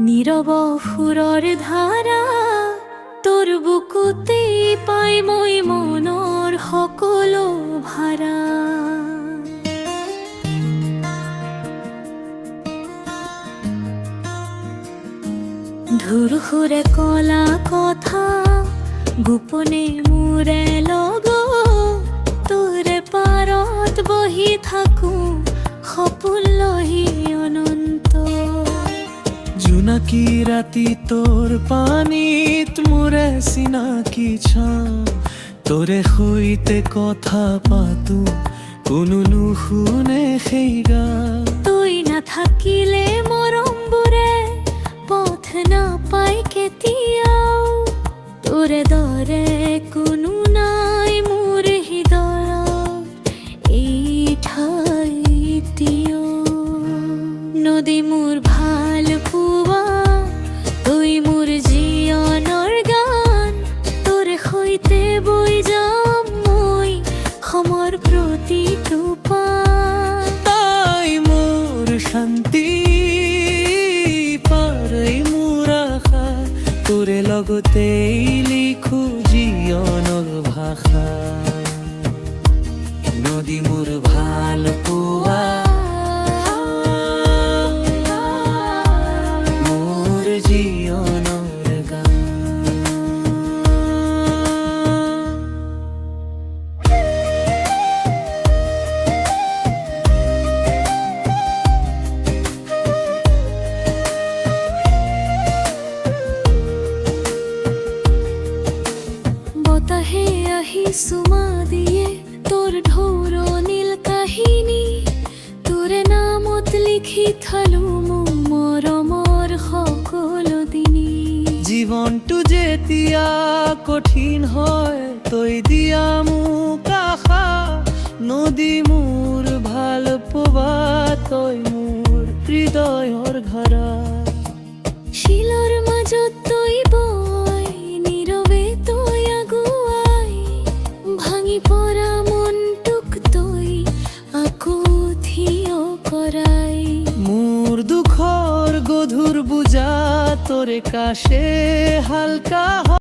নীরৱ সুৰৰ ধাৰা তোৰ বুকুতে পাই মই মনৰ সকলো ভাৰা। ধুৰসুৰে কলা কথা গোপনে মোৰে লগ, তোৰে পাৰত বহি থাকো সপোন লহি অনন্ত। জোনাকী ৰাতি তোৰ পানীত মোৰে চিনাকি ছাঁ, তোৰে সৈতে কথা পাতো কোনো নুশুনে সেই গান। তই নাথাকিলে মৰমবোৰে পথ নাপায় কেতিয়াও, তোৰে দৰে কোনো নাই মোৰ হৃদয়ত এই ঠাইটিও। নদী মোৰ ভাল পোৱা, তই মোৰ জীৱনৰ গান, তোৰ সৈতে বৈ যাম মই সমৰ প্ৰতিটো পান। তাই মোৰ শান্তি পাৰই মোৰ আশা, তোৰে লগতেই লিখো জীৱনৰ ভাষা। নদী মোৰ ভাল পোৱা, মোৰ জীৱনৰ গান। বতাহে আহি চুমা দিয়ে তোৰ ধৌৰণীল কাহিনী, তোৰে নামত লিখি থলো মোৰ মৰমৰ সকলো দিনি। জীৱনটো যেতিয়া কঠিন হয় তই দিয়া মোক আশা, নদী মোৰ ভাল পোৱা, তই মোৰ হৃদয়ৰ ঘৰা। শিলৰ মাজত তই বৈ নীৰৱে তই আগুৱাই, ভাঙি পৰা মনটোক তই আকৌ থিয় কৰাই। মোৰ দুখৰ গধুৰ বুজা তোৰে কাষে হালকা